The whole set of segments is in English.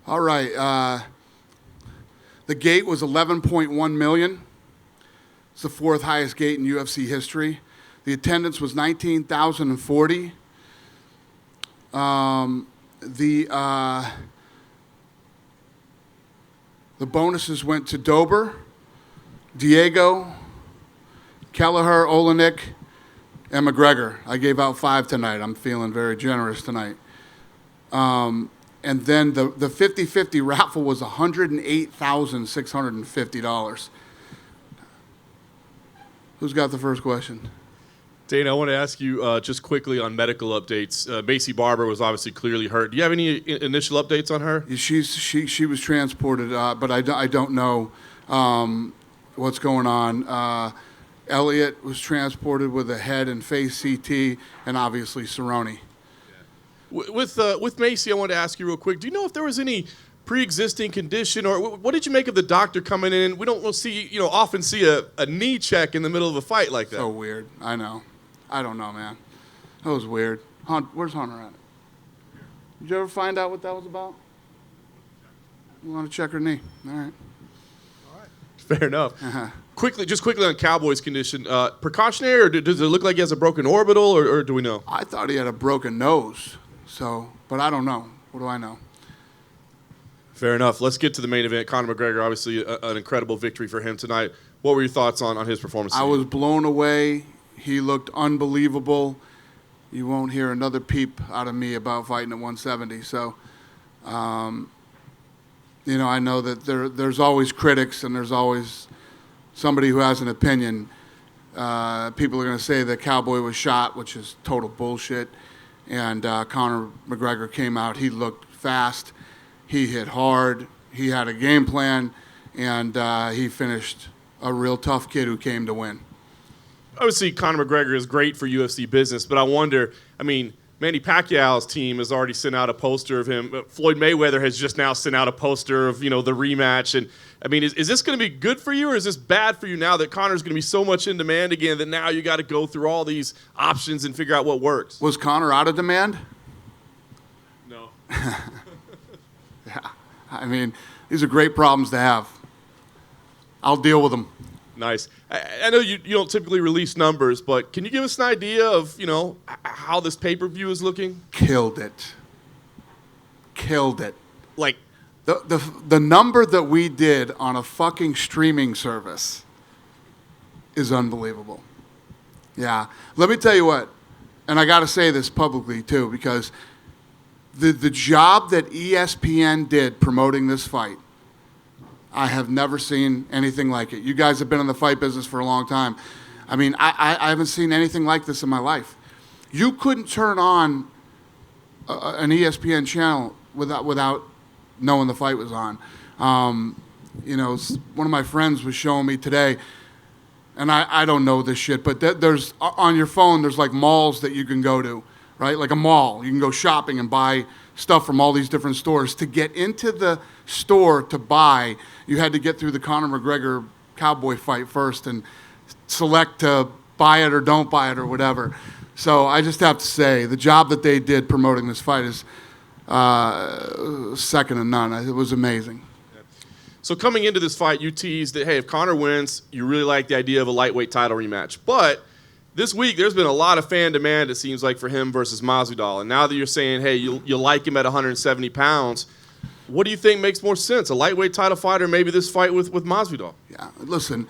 All right. The gate was 11.1 million. It's the fourth highest gate in UFC history. The attendance was 19,040. The bonuses went to Dober, Diego, Kelleher, Olenek, and Mcgregor. I gave out 5 tonight. I'm feeling very generous tonight. And then the 50-50 raffle was $108,650. Who's got the first question? Dana, I want to ask you just quickly on medical updates. Macy Barber was obviously clearly hurt. Do you have any initial updates on her? She was transported, but I don't know what's going on. Elliott was transported with a head and face CT, and obviously Cerrone. With Macy, I wanted to ask you real quick. Do you know if there was any pre-existing condition, or what did you make of the doctor coming in? We don't often see a knee check in the middle of a fight like that. So weird. I know. I don't know, man. That was weird. Where's Hunter at? Did you ever find out what that was about? You want to check her knee? All right. Fair enough. Just quickly on Cowboy's condition, precautionary, or does it look like he has a broken orbital, or do we know? I thought he had a broken nose, but I don't know. What do I know? Fair enough. Let's get to the main event. Conor McGregor, obviously an incredible victory for him tonight. What were your thoughts on his performance? I was blown away. He looked unbelievable. You won't hear another peep out of me about fighting at 170. So, I know that there's always critics and there's always somebody who has an opinion. People are going to say that Cowboy was shot, which is total bullshit. And Conor McGregor came out. He looked fast. He hit hard. He had a game plan. And he finished a real tough kid who came to win. Obviously, Conor McGregor is great for UFC business, but I wonder, Manny Pacquiao's team has already sent out a poster of him. Floyd Mayweather has just now sent out a poster of, the rematch. And, is this going to be good for you, or is this bad for you now that Conor's going to be so much in demand again that now you got to go through all these options and figure out what works? Was Conor out of demand? No. Yeah. These are great problems to have. I'll deal with them. Nice. I know you don't typically release numbers, but can you give us an idea of, how this pay-per-view is looking? Killed it. Like the number that we did on a fucking streaming service is unbelievable. Yeah. Let me tell you what, and I got to say this publicly too, because the job that ESPN did promoting this fight, I have never seen anything like it. You guys have been in the fight business for a long time. I haven't seen anything like this in my life. You couldn't turn on an ESPN channel without knowing the fight was on. One of my friends was showing me today, and I don't know this shit, but there's on your phone, there's like malls that you can go to, right? Like a mall. You can go shopping and buy stuff from all these different stores. To get into the store to buy, you had to get through the Conor McGregor Cowboy fight first and select to buy it or don't buy it or whatever. So I just have to say, the job that they did promoting this fight is second to none. It was amazing. So coming into this fight, you teased that, hey, if Conor wins, you really like the idea of a lightweight title rematch. But this week, there's been a lot of fan demand, it seems like, for him versus Masvidal. And now that you're saying, hey, you like him at 170 pounds, what do you think makes more sense, a lightweight title fight or maybe this fight with Masvidal? Yeah, listen,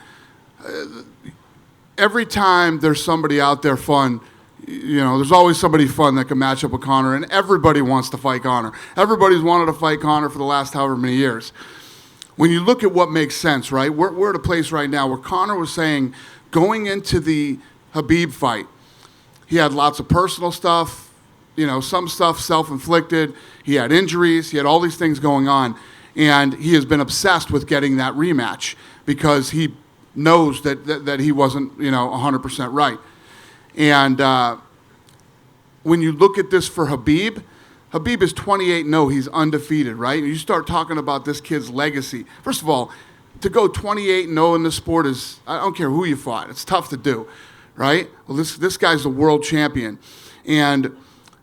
every time there's somebody out there fun, there's always somebody fun that can match up with Conor, and everybody wants to fight Conor. Everybody's wanted to fight Conor for the last however many years. When you look at what makes sense, right, we're at a place right now where Conor was saying, going into the Khabib fight, he had lots of personal stuff, some stuff self-inflicted. He had injuries. He had all these things going on. And he has been obsessed with getting that rematch because he knows that he wasn't, 100% right. And when you look at this for Khabib is 28-0. He's undefeated, right? And you start talking about this kid's legacy. First of all, to go 28-0 in this sport is, I don't care who you fought. It's tough to do, right? Well, this guy's a world champion. And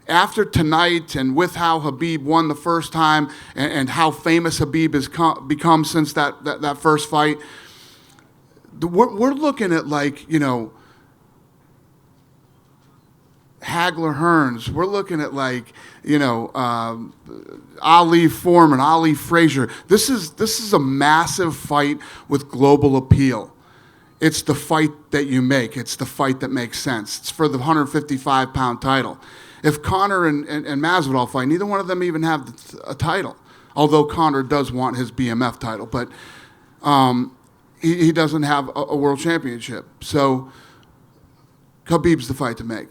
after tonight and with how Khabib won the first time and how famous Khabib has become since that first fight, we're looking at like, Hagler Hearns. We're looking at like, Ali Foreman, Ali Frazier. This is a massive fight with global appeal. It's the fight that you make. It's the fight that makes sense. It's for the 155-pound title. If Conor and Masvidal fight, neither one of them even have a title. Although Conor does want his BMF title, but he doesn't have a world championship. So Khabib's the fight to make.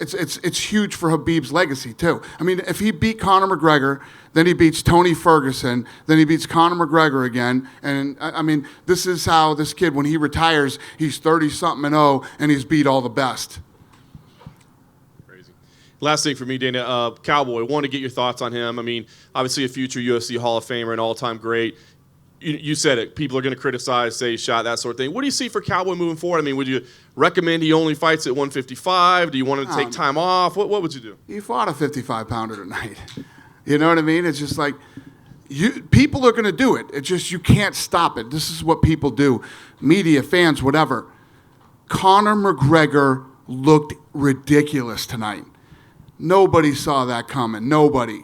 It's huge for Khabib's legacy too. I mean, if he beat Conor McGregor, then he beats Tony Ferguson, then he beats Conor McGregor again, and I mean, this is how this kid, when he retires, he's 30-something-0, and he's beat all the best. Crazy. Last thing for me, Dana, Cowboy. Want to get your thoughts on him. I mean, obviously a future UFC Hall of Famer, an all-time great. You said it. People are going to criticize, say shot, that sort of thing. What do you see for Cowboy moving forward? I mean, would you recommend he only fights at 155? Do you want him to take time off? What would you do? He fought a 55-pounder tonight. You know what I mean? It's just like people are going to do it. It's just you can't stop it. This is what people do. Media, fans, whatever. Conor McGregor looked ridiculous tonight. Nobody saw that coming. Nobody.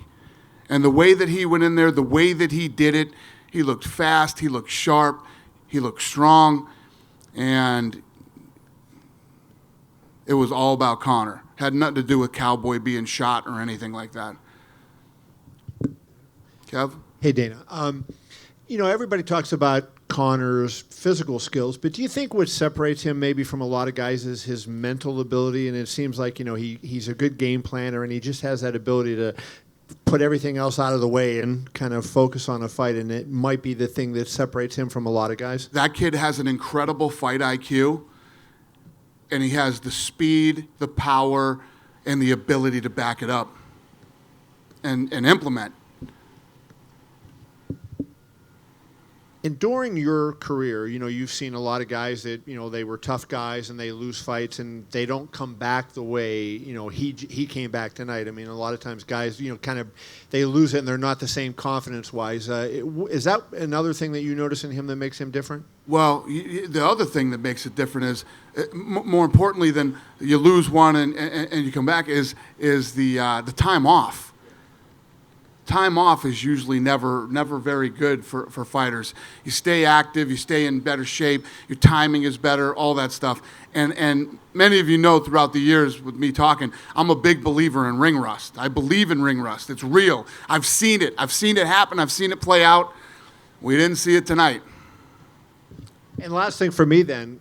And the way that he went in there, the way that he did it, he looked fast, he looked sharp, he looked strong, and it was all about Conor. Had nothing to do with Cowboy being shot or anything like that. Kev? Hey, Dana. Everybody talks about Conor's physical skills, but do you think what separates him maybe from a lot of guys is his mental ability? And it seems like, he's a good game planner, and he just has that ability to put everything else out of the way and kind of focus on a fight, and it might be the thing that separates him from a lot of guys. That kid has an incredible fight IQ, and he has the speed, the power, and the ability to back it up and implement. And during your career, you've seen a lot of guys that, they were tough guys and they lose fights and they don't come back the way, he came back tonight. I mean, a lot of times guys, they lose it and they're not the same confidence-wise. Is that another thing that you notice in him that makes him different? Well, the other thing that makes it different is, more importantly than you lose one and you come back, is the time off. Time off is usually never very good for fighters. You stay active, you stay in better shape, your timing is better, all that stuff. And many of you know throughout the years with me talking, I'm a big believer in ring rust. I believe in ring rust. It's real. I've seen it. I've seen it happen. I've seen it play out. We didn't see it tonight. And last thing for me then,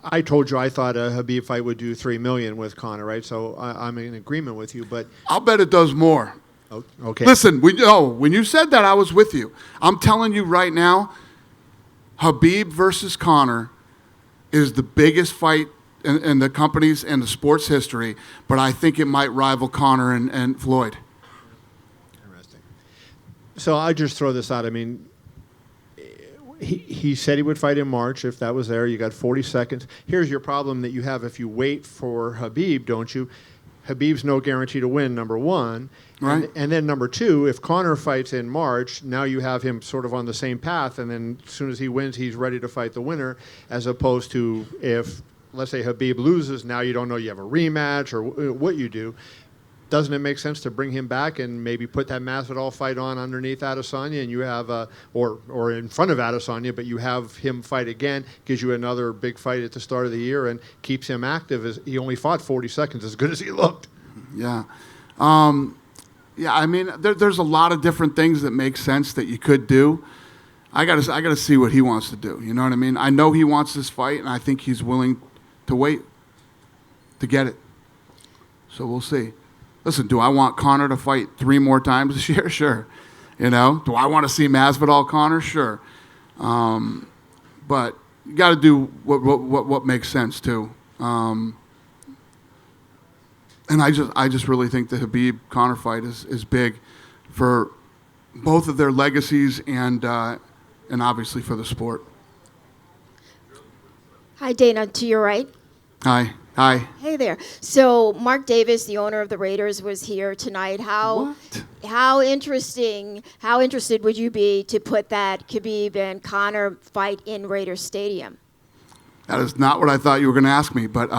I told you I thought a Khabib fight would do $3 million with Conor, right? So I'm in agreement with you, but I'll bet it does more. Okay. Listen, when you said that, I was with you. I'm telling you right now, Khabib versus Conor is the biggest fight in the company's and the sports history, but I think it might rival Conor and Floyd. Interesting. So I just throw this out. I mean, he said he would fight in March if that was there. You got 40 seconds. Here's your problem that you have if you wait for Khabib, don't you? Khabib's no guarantee to win, number one. Right. And then number two, if Conor fights in March, now you have him sort of on the same path, and then as soon as he wins, he's ready to fight the winner, as opposed to if, let's say, Khabib loses, now you don't know you have a rematch or what you do. Doesn't it make sense to bring him back and maybe put that Masvidal fight on underneath Adesanya, and you have or in front of Adesanya, but you have him fight again, gives you another big fight at the start of the year, and keeps him active. As he only fought 40 seconds, as good as he looked. Yeah, yeah. I mean, there's a lot of different things that make sense that you could do. I gotta see what he wants to do. You know what I mean? I know he wants this fight, and I think he's willing to wait to get it. So we'll see. Listen, do I want Conor to fight 3 more times this year? Sure. Do I want to see Masvidal Conor? Sure. But you got to do what makes sense too. And I just really think the Khabib Conor fight is big for both of their legacies and obviously for the sport. Hi, Dana, to your right. Hi. Hi. Hey there. So Mark Davis, the owner of the Raiders, was here tonight. How interested would you be to put that Khabib and Conor fight in Raiders Stadium? That is not what I thought you were going to ask me, but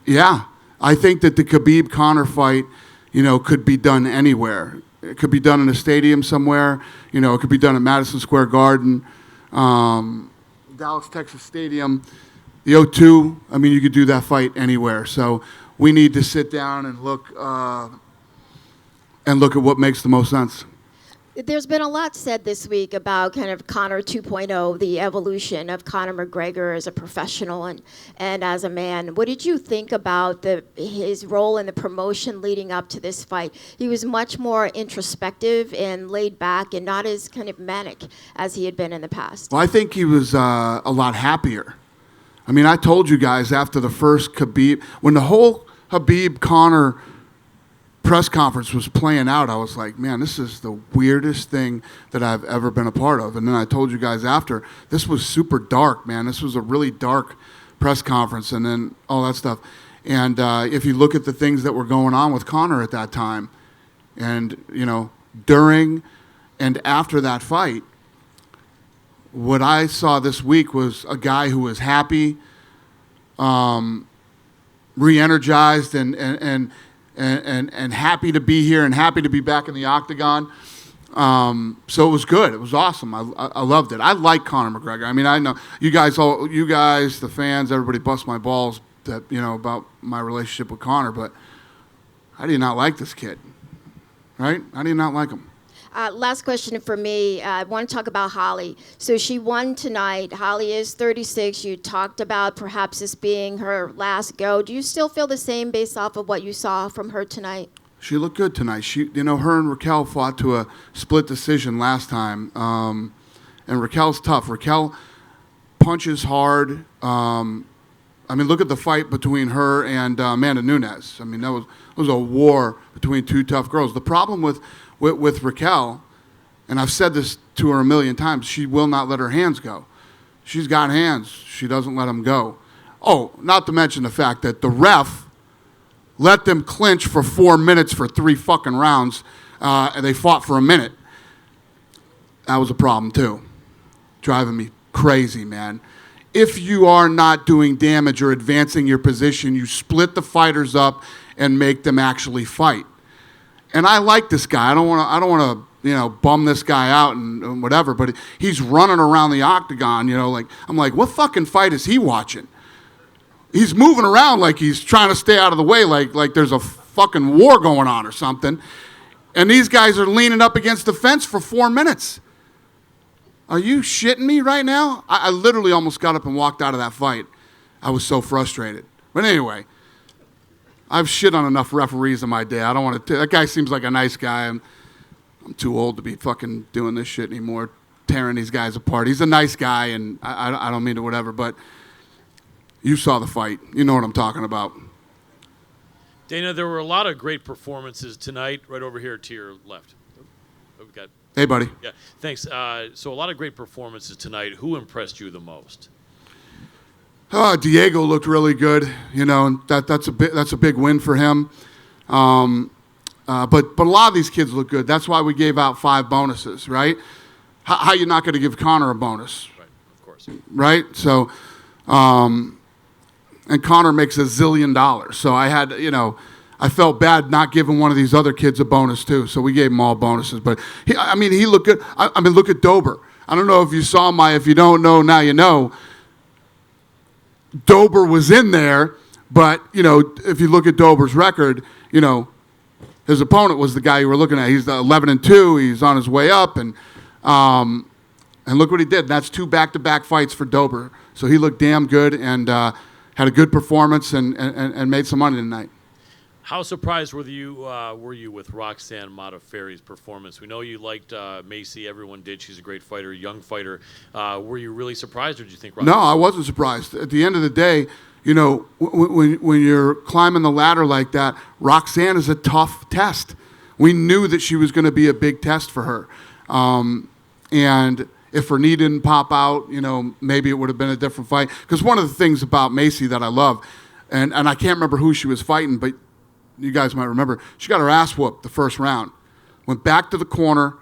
yeah, I think that the Khabib Conor fight, could be done anywhere. It could be done in a stadium somewhere. It could be done at Madison Square Garden, Dallas, Texas Stadium, the O2. I mean, you could do that fight anywhere. So we need to sit down and look at what makes the most sense. There's been a lot said this week about kind of Conor 2.0, the evolution of Conor McGregor as a professional and as a man. What did you think about his role in the promotion leading up to this fight? He was much more introspective and laid back and not as kind of manic as he had been in the past. Well, I think he was a lot happier. I mean, I told you guys after the first Khabib, when the whole Khabib-Conor press conference was playing out, I was like, man, this is the weirdest thing that I've ever been a part of. And then I told you guys after, this was super dark, man. This was a really dark press conference and then all that stuff. And if you look at the things that were going on with Conor at that time and, during and after that fight, what I saw this week was a guy who was happy, re-energized and happy to be here and happy to be back in the octagon. So it was good. It was awesome. I loved it. I like Conor McGregor. I mean, I know you guys, the fans, everybody bust my balls that about my relationship with Conor, but I did not like this kid. Right? I did not like him. Last question for me. I want to talk about Holly. So she won tonight. Holly is 36. You talked about perhaps this being her last go. Do you still feel the same based off of what you saw from her tonight? She looked good tonight. Her and Raquel fought to a split decision last time. And Raquel's tough. Raquel punches hard. Look at the fight between her and Amanda Nunes. I mean, that was a war between two tough girls. The problem with Raquel, and I've said this to her a million times, she will not let her hands go. She's got hands. She doesn't let them go. Oh, not to mention the fact that the ref let them clinch for 4 minutes for 3 fucking rounds, and they fought for a minute. That was a problem, too. Driving me crazy, man. If you are not doing damage or advancing your position, you split the fighters up and make them actually fight. And I like this guy. I don't want to, bum this guy out and whatever. But he's running around the octagon, I'm like, what fucking fight is he watching? He's moving around like he's trying to stay out of the way, like there's a fucking war going on or something. And these guys are leaning up against the fence for 4 minutes. Are you shitting me right now? I literally almost got up and walked out of that fight. I was so frustrated. But anyway, I've shit on enough referees in my day. I don't want to. That guy seems like a nice guy. I'm too old to be fucking doing this shit anymore, tearing these guys apart. He's a nice guy, and I don't mean to whatever, but you saw the fight. You know what I'm talking about. Dana, there were a lot of great performances tonight. Right over here to your left. Oh, we got. Hey, buddy. Yeah, thanks. So a lot of great performances tonight. Who impressed you the most? Diego looked really good. That's a big win for him. But a lot of these kids look good. That's why we gave out 5 bonuses, right? How you not going to give Conor a bonus? Right, of course. Right? So, and Conor makes $1 zillion. So I had, I felt bad not giving one of these other kids a bonus too. So we gave them all bonuses. But he looked good. Look at Dober. I don't know if you saw if you don't know, now you know. Dober was in there, but, if you look at Dober's record, his opponent was the guy you were looking at. He's 11-2. He's on his way up, and look what he did. That's 2 back-to-back fights for Dober. So he looked damn good and had a good performance and made some money tonight. How surprised were you with Roxanne Modafferi's performance? We know you liked Macy. Everyone did. She's a great fighter, young fighter. Were you really surprised, or did you think Roxanne? No, I wasn't surprised. At the end of the day, when you're climbing the ladder like that, Roxanne is a tough test. We knew that she was going to be a big test for her. And if her knee didn't pop out, maybe it would have been a different fight. Because one of the things about Macy that I love, and I can't remember who she was fighting, but you guys might remember. She got her ass whooped the first round, went back to the corner,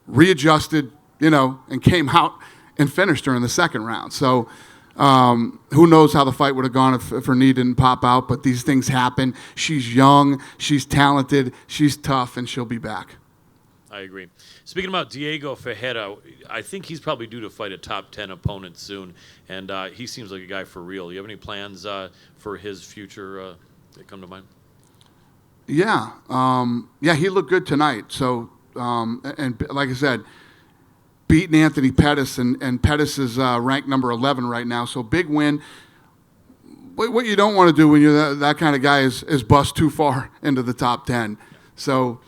readjusted, and came out and finished her in the second round. So who knows how the fight would have gone if her knee didn't pop out, but these things happen. She's young, she's talented, she's tough, and she'll be back. I agree. Speaking about Diego Ferreira, I think he's probably due to fight a top 10 opponent soon, and he seems like a guy for real. Do you have any plans for his future that come to mind? Yeah. He looked good tonight. So, and like I said, beating Anthony Pettis, and Pettis is ranked number 11 right now, so big win. What you don't want to do when you're that kind of guy is bust too far into the top 10. So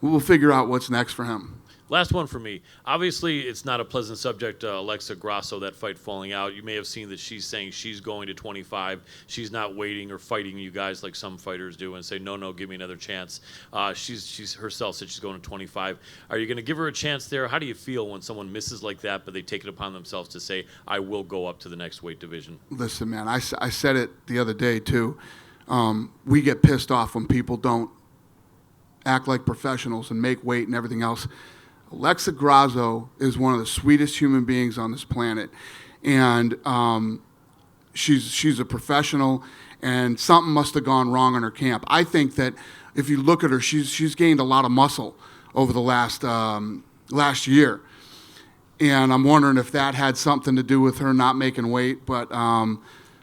we'll figure out what's next for him. Last one for me. Obviously, it's not a pleasant subject, Alexa Grasso, that fight falling out. You may have seen that she's saying she's going to 25. She's not waiting or fighting you guys like some fighters do and say, no, give me another chance. She's herself said she's going to 25. Are you going to give her a chance there? How do you feel when someone misses like that, but they take it upon themselves to say, I will go up to the next weight division? Listen, man, I said it the other day, too. We get pissed off when people don't act like professionals and make weight and everything else. Alexa Grasso is one of the sweetest human beings on this planet, and she's a professional, and something must have gone wrong in her camp. I think that if you look at her, she's gained a lot of muscle over the last year, and I'm wondering if that had something to do with her not making weight. But I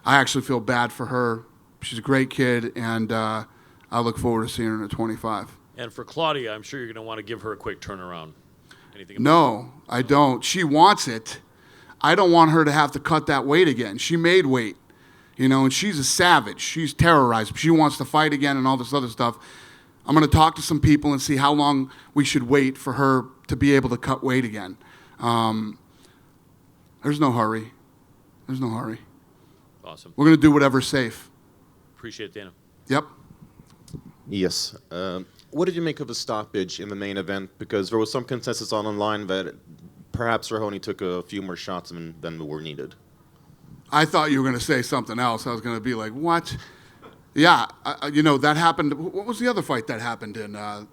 actually feel bad for her. She's a great kid, and I look forward to seeing her at 25. And for Claudia, I'm sure you're going to want to give her a quick turnaround. No, I don't. She wants it. I don't want her to have to cut that weight again. She made weight, and she's a savage. She's terrorized. She wants to fight again and all this other stuff. I'm going to talk to some people and see how long we should wait for her to be able to cut weight again. There's no hurry. There's no hurry. Awesome. We're going to do whatever's safe. Appreciate it, Dana. Yep. Yes. What did you make of the stoppage in the main event? Because there was some consensus online that perhaps Rahoni took a few more shots than were needed. I thought you were going to say something else. I was going to be like, what? Yeah, that happened. What was the other fight that happened in? Nasrat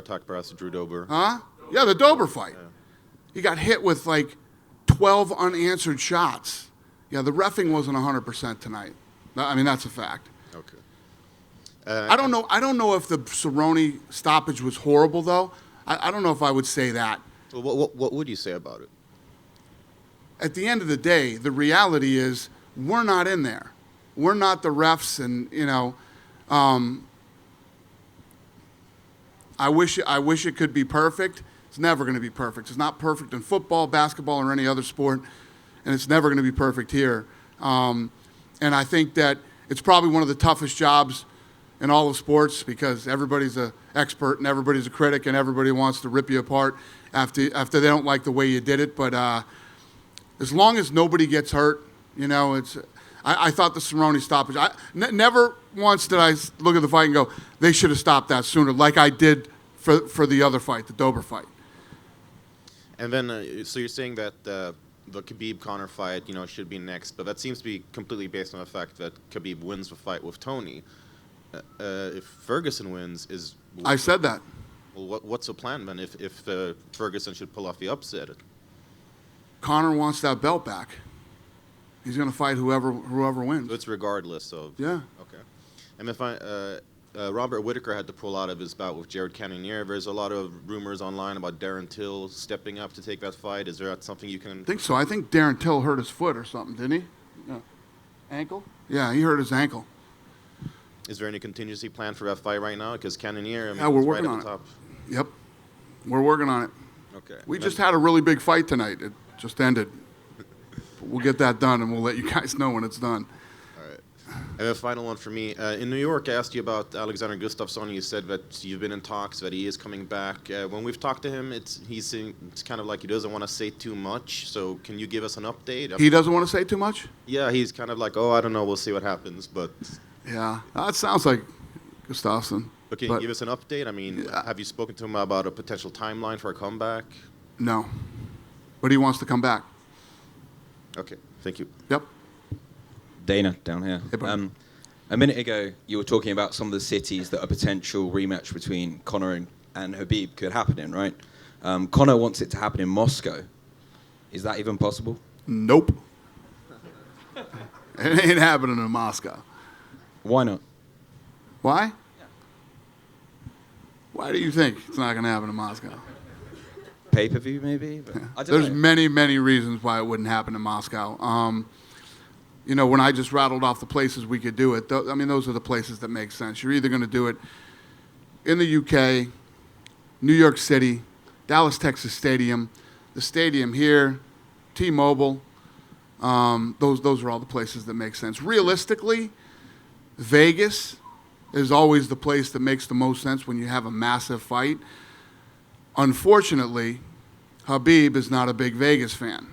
Takbaras, Drew Dober. Huh? Yeah, the Dober fight. Yeah. He got hit with like 12 unanswered shots. Yeah, the reffing wasn't 100% tonight. I mean, that's a fact. Okay. I don't know if the Cerrone stoppage was horrible, though. I don't know if I would say that. Well, what would you say about it? At the end of the day, the reality is we're not in there. We're not the refs, and I wish it could be perfect. It's never going to be perfect. It's not perfect in football, basketball, or any other sport, and it's never going to be perfect here. And I think that it's probably one of the toughest jobs in all of sports because everybody's an expert and everybody's a critic and everybody wants to rip you apart after they don't like the way you did it. But as long as nobody gets hurt, it's. I thought the Cerrone stoppage. Never once did I look at the fight and go, they should have stopped that sooner, like I did for the other fight, the Dober fight. And then, so you're saying that the Khabib-Conor fight, should be next, but that seems to be completely based on the fact that Khabib wins the fight with Tony. If Ferguson wins, I said that. Well, what's the plan then? If Ferguson should pull off the upset, Conor wants that belt back. He's going to fight whoever wins. So it's regardless of. Yeah. Okay. And if Robert Whittaker had to pull out of his bout with Jared Cannonier, there's a lot of rumors online about Darren Till stepping up to take that fight. Is there something you can? I think so. I think Darren Till hurt his foot or something, didn't he? Yeah. Ankle? Yeah, he hurt his ankle. Is there any contingency plan for that fight right now? Because Cannonier, we're working right on at the top. Yep. We're working on it. Okay. We just had a really big fight tonight. It just ended. We'll get that done, and we'll let you guys know when it's done. All right. And a final one for me. In New York, I asked you about Alexander Gustafsson. You said that you've been in talks, that he is coming back. When we've talked to him, it's kind of like he doesn't want to say too much. So can you give us an update? He doesn't want to say too much? Yeah, he's kind of like, I don't know. We'll see what happens. But yeah, that sounds like Gustafsson. But can you give us an update? I mean, have you spoken to him about a potential timeline for a comeback? No. But he wants to come back. Okay, thank you. Yep. Dana down here. Hey, bud. A minute ago, you were talking about some of the cities that a potential rematch between Conor and Khabib could happen in, right? Conor wants it to happen in Moscow. Is that even possible? Nope. It ain't happening in Moscow. Why not? Why? Why do you think it's not going to happen in Moscow? Pay-per-view, maybe? But I don't There's know. many, many reasons why it wouldn't happen in Moscow. You know, when I just rattled off the places we could do it, I mean, those are the places that make sense. You're either going to do it in the UK, New York City, Dallas, Texas Stadium, the stadium here, T-Mobile. Those are all the places that make sense. Realistically, Vegas is always the place that makes the most sense when you have a massive fight. Unfortunately, Khabib is not a big Vegas fan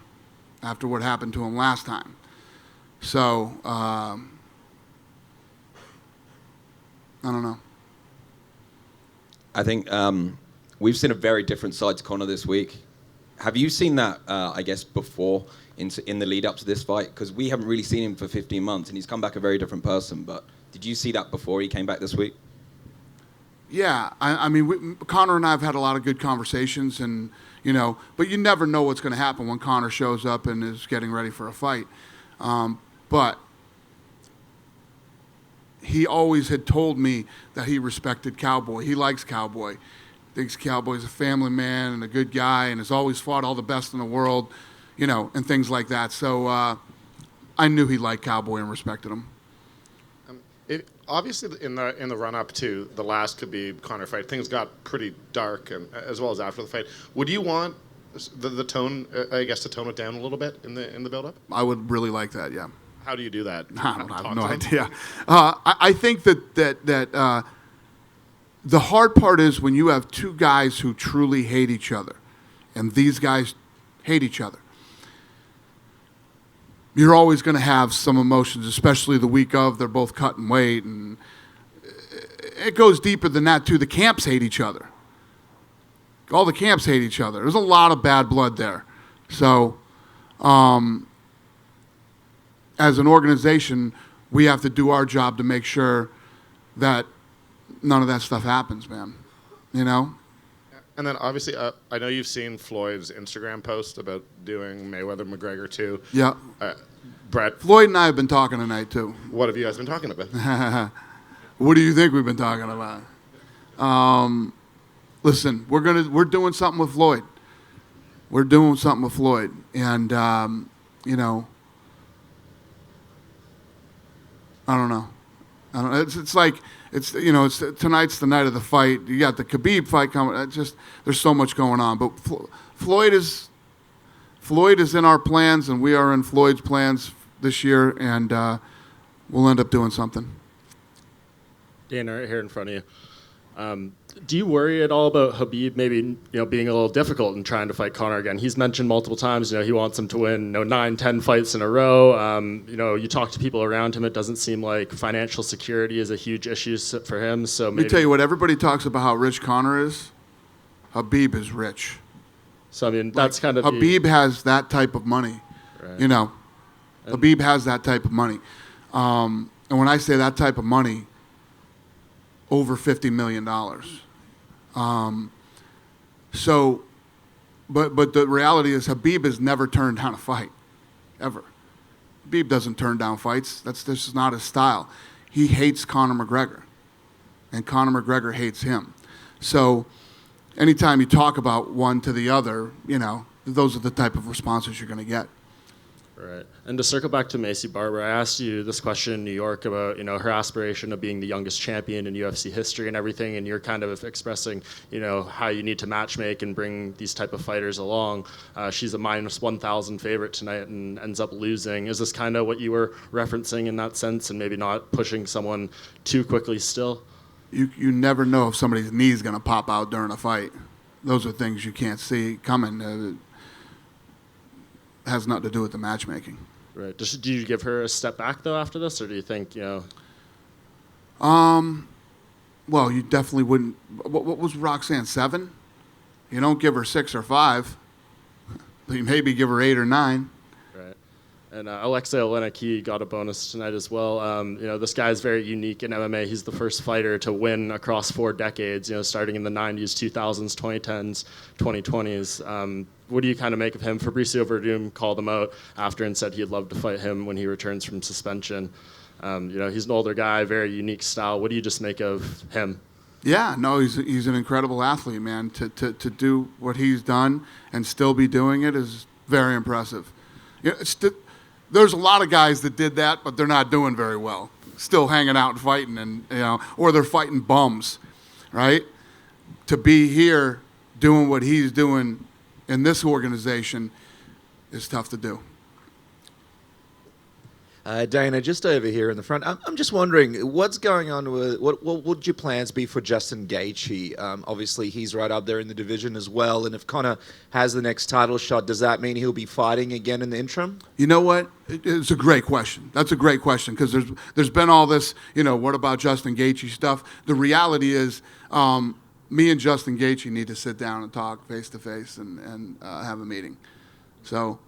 after what happened to him last time. So, I don't know. I think we've seen a very different side to Conor this week. Have you seen that, I guess, before in the lead up to this fight? Because we haven't really seen him for 15 months, and he's come back a very different person. But did you see that before he came back this week? Yeah, I mean, Conor and I have had a lot of good conversations, and you know, but you never know what's going to happen when Conor shows up and is getting ready for a fight. But he always had told me that he respected Cowboy. He likes Cowboy. Thinks Cowboy's a family man and a good guy, and has always fought all the best in the world, you know, and things like that. So I knew he liked Cowboy and respected him. Obviously, in the run-up to the last Khabib Conor fight, things got pretty dark, and as well as after the fight. Would you want the tone, I guess, to tone it down a little bit in the build-up? I would really like that, yeah. How do you do that? I don't Talk have no to them? idea. I think that the hard part is when you have two guys who truly hate each other, and these guys hate each other. You're always going to have some emotions, especially the week of. They're both cutting weight, and it goes deeper than that, too. The camps hate each other. All the camps hate each other. There's a lot of bad blood there. So, as an organization, we have to do our job to make sure that none of that stuff happens, man. You know? And then, obviously, I know you've seen Floyd's Instagram post about doing Mayweather-McGregor too. Yeah. Brett, Floyd and I have been talking tonight, too. what have you guys been talking about? What do you think we've been talking about? Listen, we're doing something with Floyd. We're doing something with Floyd, and you know, I don't know. It's like you know, tonight's the night of the fight. You got the Khabib fight coming. There's so much going on, but Floyd is in our plans, and we are in Floyd's plans this year, and we'll end up doing something. Dana, right here in front of you. Do you worry at all about Khabib maybe being a little difficult in trying to fight Conor again? He's mentioned multiple times he wants him to win 9, 10 fights in a row. You talk to people around him. It doesn't seem like financial security is a huge issue for him. So Let me tell you what. Everybody talks about how rich Conor is. Habib is rich. So I mean that's kind of Habib has that type of money. Right. You know, Habib has that type of money. And when I say that type of money, over $50 million. So, but the reality is Habib has never turned down a fight, ever. Habib doesn't turn down fights. This is not his style. He hates Conor McGregor, and Conor McGregor hates him. So, anytime you talk about one to the other, those are the type of responses you're going to get. Right. And to circle back to Macy Barber, I asked you this question in New York about, her aspiration of being the youngest champion in UFC history and everything, and you're kind of expressing, how you need to matchmake and bring these type of fighters along. She's a minus 1,000 favorite tonight and ends up losing. Is this kind of what you were referencing in that sense, and maybe not pushing someone too quickly still? You never know if somebody's knee is going to pop out during a fight. Those are things you can't see coming. Has nothing to do with the matchmaking. Right. Do you give her a step back though after this, or do you think Well, you definitely wouldn't. What was Roxanne, 7? You don't give her 6 or 5. But you maybe give her 8 or 9. Right. And Alexei Olenek, he got a bonus tonight as well. This guy is very unique in MMA. He's the first fighter to win across 4 decades, starting in the 90s, 2000s, 2010s, 2020s. What do you kind of make of him? Fabricio Verdum called him out after and said he'd love to fight him when he returns from suspension. He's an older guy, very unique style. What do you just make of him? Yeah, no, he's an incredible athlete, man. To do what he's done and still be doing it is very impressive. There's a lot of guys that did that, but they're not doing very well. Still hanging out and fighting, and or they're fighting bums, right? To be here doing what he's doing in this organization is tough to do. Dana, just over here in the front, I'm just wondering, what's going on with, what would your plans be for Justin Gaethje? Obviously, he's right up there in the division as well, and if Conor has the next title shot, does that mean he'll be fighting again in the interim? You know what? It's a great question. That's a great question, because there's been all this, what about Justin Gaethje stuff? The reality is me and Justin Gaethje need to sit down and talk face-to-face and have a meeting. So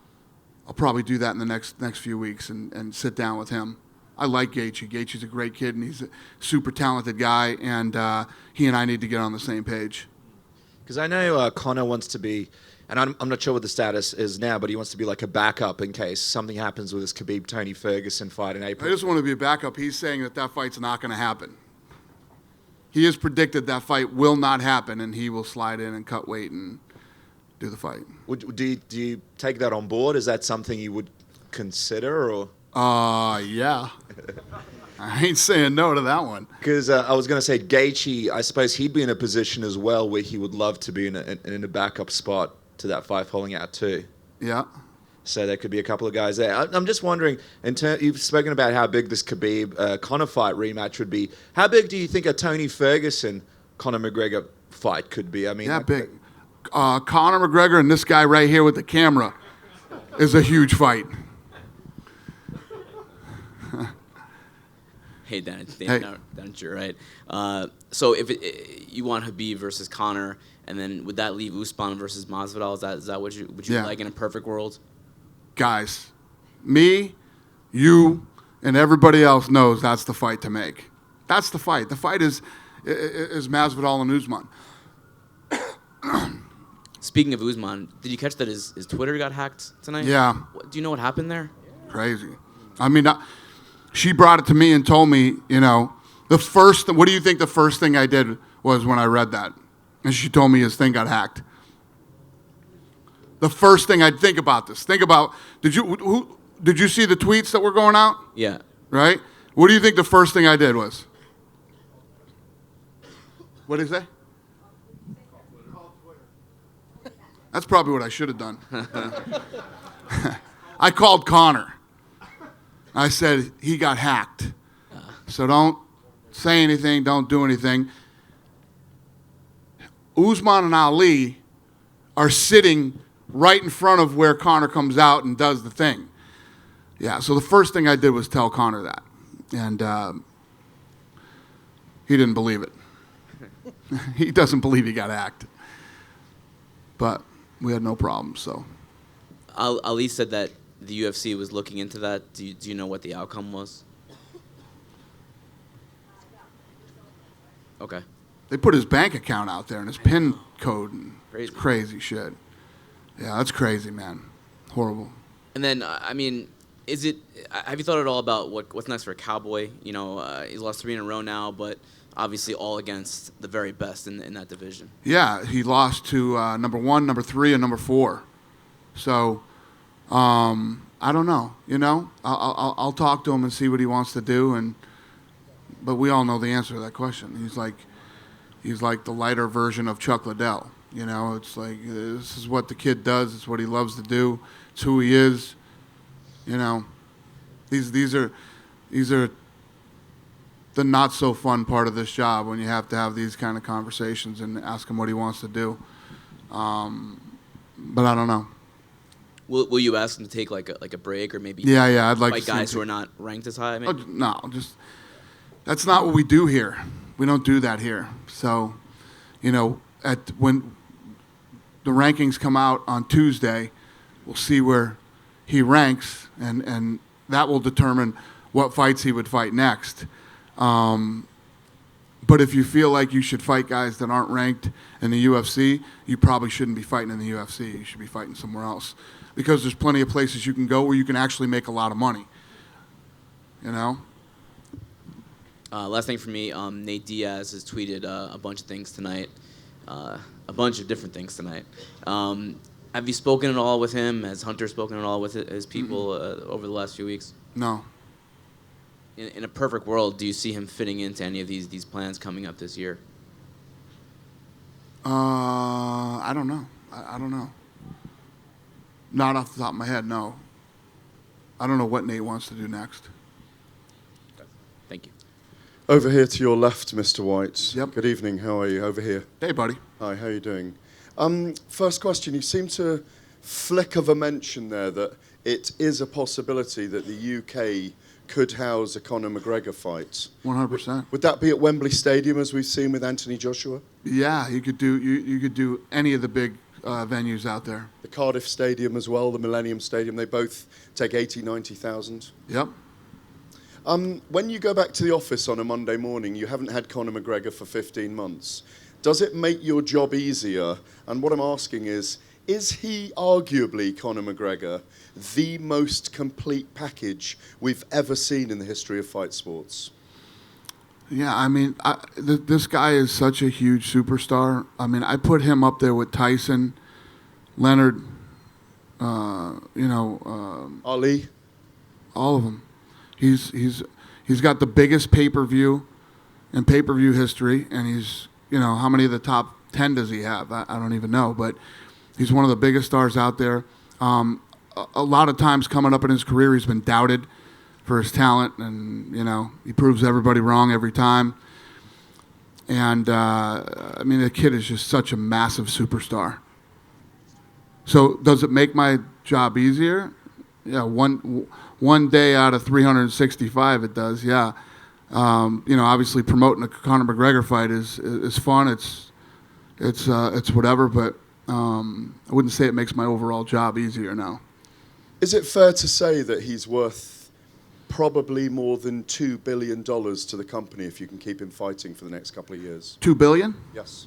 I'll probably do that in the next few weeks and sit down with him. I like Gaethje. Gaethje's a great kid, and he's a super talented guy, and he and I need to get on the same page. Because I know Conor wants to be, and I'm not sure what the status is now, but he wants to be like a backup in case something happens with this Khabib-Tony Ferguson fight in April. I just want to be a backup. He's saying that fight's not going to happen. He has predicted that fight will not happen, and he will slide in and cut weight and do the fight. Do you take that on board? Is that something you would consider, or? Yeah. I ain't saying no to that one. Because I was going to say Gaethje, I suppose he'd be in a position as well where he would love to be in a backup spot to that fight falling out too. Yeah. So there could be a couple of guys there. I'm just wondering, you've spoken about how big this Khabib-Conor fight rematch would be. How big do you think a Tony Ferguson-Conor McGregor fight could be? I mean, yeah, big. Conor McGregor and this guy right here with the camera is a huge fight. Hey, Dan, it's Dana. You're right. So if you want Khabib versus Conor, and then would that leave Usman versus Masvidal? Is that what you like in a perfect world? Guys, me, you, and everybody else knows that's the fight to make. That's the fight. The fight is Masvidal and Usman. Speaking of Usman, did you catch that his Twitter got hacked tonight? Yeah. Do you know what happened there? Crazy. I mean, she brought it to me and told me, what do you think the first thing I did was when I read that? And she told me his thing got hacked. The first thing I'd think about this. Think about, did you see the tweets that were going out? Yeah. Right? What do you think the first thing I did was? What did he say? That's probably what I should have done. I called Conor. I said, he got hacked. So don't say anything, don't do anything. Usman and Ali are sitting right in front of where Conor comes out and does the thing. Yeah, so the first thing I did was tell Conor that. And he didn't believe it. He doesn't believe he got hacked. But we had no problems, so. Ali said that the UFC was looking into that. Do you know what the outcome was? Okay. They put his bank account out there and his PIN code. And Crazy. It's crazy shit. Yeah, that's crazy, man. Horrible. And then, have you thought at all about what's next for Cowboy? He's lost 3 in a row now, but obviously all against the very best in that division. Yeah, he lost to number 1, number 3, and number 4. So, I don't know. I'll talk to him and see what he wants to do. But we all know the answer to that question. He's like the lighter version of Chuck Liddell. It's like this is what the kid does. It's what he loves to do. It's who he is. These are the not so fun part of this job when you have to have these kind of conversations and ask him what he wants to do. But I don't know. Will you ask him to take like a break or maybe Yeah, I'd like fight to see him guys who are not ranked as high? Maybe? No, that's not what we do here. We don't do that here. So, when the rankings come out on Tuesday, we'll see where he ranks, and that will determine what fights he would fight next. But if you feel like you should fight guys that aren't ranked in the UFC, you probably shouldn't be fighting in the UFC. You should be fighting somewhere else, because there's plenty of places you can go where you can actually make a lot of money. You know? Last thing for me, Nate Diaz has tweeted a bunch of things tonight, a bunch of different things tonight. Have you spoken at all with him? Has Hunter spoken at all with his people over the last few weeks? No. In a perfect world, do you see him fitting into any of these plans coming up this year? I don't know. I don't know. Not off the top of my head, no. I don't know what Nate wants to do next. Thank you. Over here to your left, Mr. White. Yep. Good evening. How are you? Over here. Hey, buddy. Hi. How are you doing? First question. You seem to flick of a mention there that it is a possibility that the UK could house a Conor McGregor fight. 100%. Would that be at Wembley Stadium, as we've seen with Anthony Joshua? Yeah, you could do any of the big venues out there. The Cardiff Stadium as well, the Millennium Stadium, they both take 80,000, 90,000. Yep. When you go back to the office on a Monday morning, you haven't had Conor McGregor for 15 months. Does it make your job easier? And what I'm asking is he arguably, Conor McGregor, the most complete package we've ever seen in the history of fight sports? Yeah, I mean, this guy is such a huge superstar. I mean, I put him up there with Tyson, Leonard, Ali, all of them. He's got the biggest pay-per-view in pay-per-view history, and he's, how many of the top 10 does he have? I don't even know, but he's one of the biggest stars out there. A lot of times coming up in his career, he's been doubted for his talent, and he proves everybody wrong every time. And I mean, the kid is just such a massive superstar. So does it make my job easier? Yeah, one day out of 365 it does. Yeah, obviously promoting a Conor McGregor fight is fun. It's whatever, but I wouldn't say it makes my overall job easier now. Is it fair to say that he's worth probably more than $2 billion to the company if you can keep him fighting for the next couple of years? $2 billion? Yes.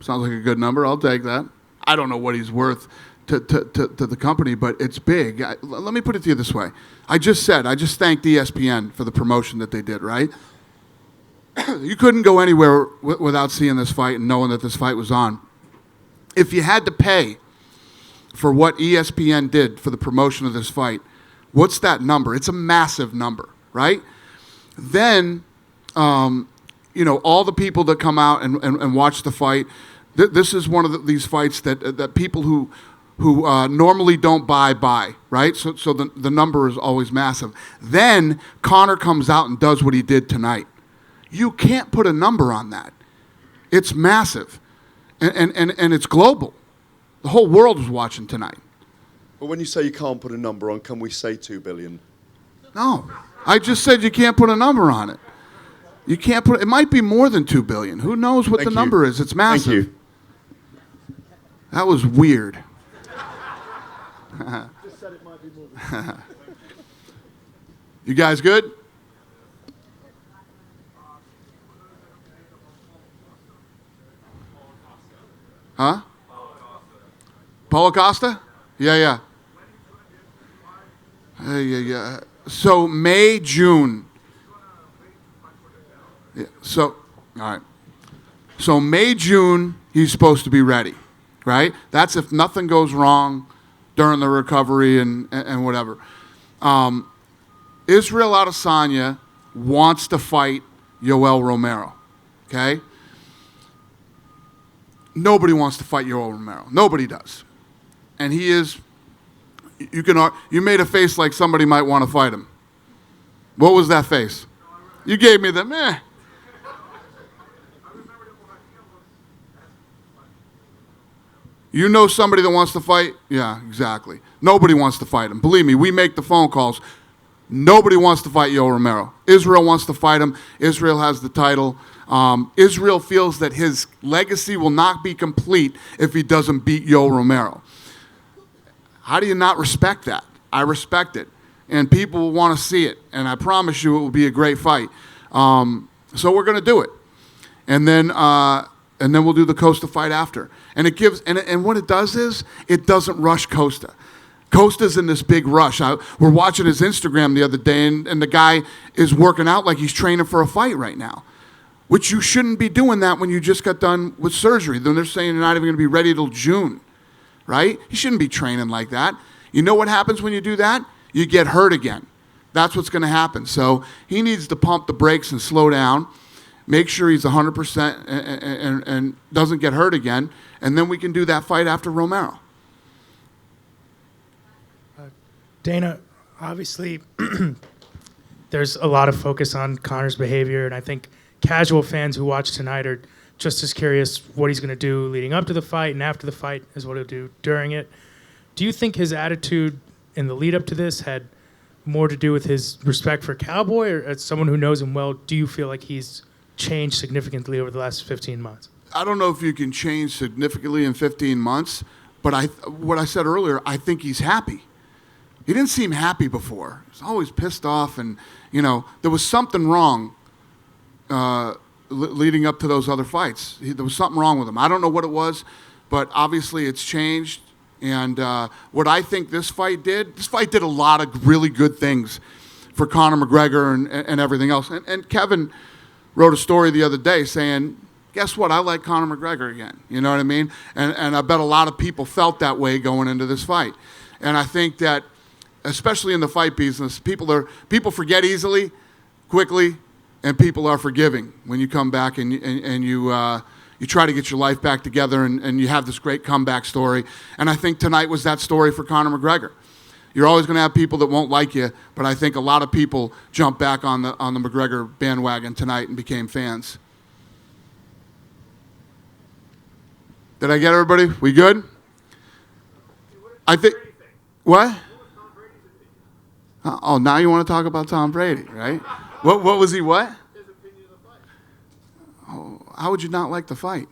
Sounds like a good number. I'll take that. I don't know what he's worth to the company, but it's big. Let me put it to you this way. I just thanked ESPN for the promotion that they did, right? You couldn't go anywhere without seeing this fight and knowing that this fight was on. If you had to pay for what ESPN did for the promotion of this fight, what's that number? It's a massive number, right? Then, all the people that come out and watch the fight, this is one of these fights that people who normally don't buy, right? So the number is always massive. Then Conor comes out and does what he did tonight. You can't put a number on that. It's massive, and it's global. The whole world is watching tonight. But when you say you can't put a number on, can we say $2 billion? No, I just said you can't put a number on it. You can't put. It might be more than $2 billion. Who knows what the number is? It's massive. Thank you. That was weird. Just said it might be moving. You guys good? Huh? Paulo Costa? Yeah. Yeah. So May, June. Yeah. So, all right. So May, June, he's supposed to be ready, right? That's if nothing goes wrong during the recovery and whatever. Israel Adesanya wants to fight Yoel Romero, okay? Nobody wants to fight Yoel Romero. Nobody does. And he is, you made a face like somebody might want to fight him. What was that face? You gave me the meh. You know somebody that wants to fight? Yeah, exactly. Nobody wants to fight him. Believe me, we make the phone calls. Nobody wants to fight Yoel Romero. Israel wants to fight him. Israel has the title. Israel feels that his legacy will not be complete if he doesn't beat Yoel Romero. How do you not respect that? I respect it. And people will want to see it. And I promise you it will be a great fight. So we're going to do it. And then we'll do the Costa fight after. And it gives, and what it does is, it doesn't rush Costa. Costa's in this big rush. We're watching his Instagram the other day, and the guy is working out like he's training for a fight right now, which you shouldn't be doing that when you just got done with surgery. Then they're saying you're not even going to be ready till June, right? You shouldn't be training like that. You know what happens when you do that? You get hurt again. That's what's going to happen. So he needs to pump the brakes and slow down, make sure he's 100% and doesn't get hurt again, and then we can do that fight after Romero. Dana, obviously, there's a lot of focus on Conor's behavior, and I think casual fans who watch tonight are just as curious what he's going to do leading up to the fight and after the fight as what he'll do during it. Do you think his attitude in the lead up to this had more to do with his respect for Cowboy, or as someone who knows him well, do you feel like he's changed significantly over the last 15 months? I don't know if you can change significantly in 15 months, but what I said earlier, I think he's happy. He didn't seem happy before. He was always pissed off, and, there was something wrong leading up to those other fights. There was something wrong with him. I don't know what it was, but obviously it's changed. And what I think this fight did a lot of really good things for Conor McGregor and everything else. And Kevin wrote a story the other day saying, guess what? I like Conor McGregor again. You know what I mean? And I bet a lot of people felt that way going into this fight. And I think that, especially in the fight business, people forget easily, quickly, and people are forgiving when you come back and you try to get your life back together and you have this great comeback story. And I think tonight was that story for Conor McGregor. You're always going to have people that won't like you, but I think a lot of people jumped back on the McGregor bandwagon tonight and became fans. Did I get everybody? We good? I think. What? Oh, now you want to talk about Tom Brady, right? What was he, what? His opinion of the fight. Oh, how would you not like the fight?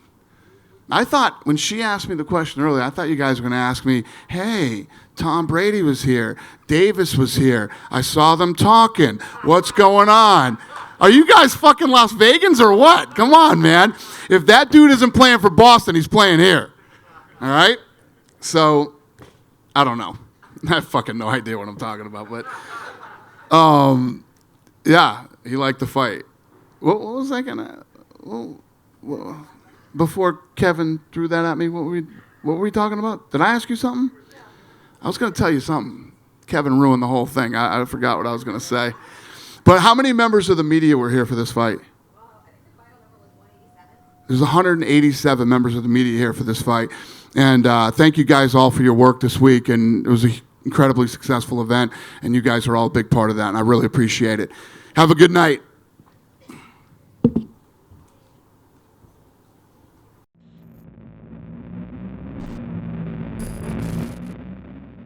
I thought, when she asked me the question earlier, I thought you guys were going to ask me, hey, Tom Brady was here. Davis was here. I saw them talking. What's going on? Are you guys fucking Las Vegans or what? Come on, man. If that dude isn't playing for Boston, he's playing here. All right? So, I don't know. I have fucking no idea what I'm talking about, but yeah, he liked the fight. What was I gonna? Well, before Kevin threw that at me, what were we talking about? Did I ask you something? I was gonna tell you something. Kevin ruined the whole thing. I forgot what I was gonna say. But how many members of the media were here for this fight? There's 187 members of the media here for this fight. And thank you guys all for your work this week. And it was an incredibly successful event. And you guys are all a big part of that. And I really appreciate it. Have a good night.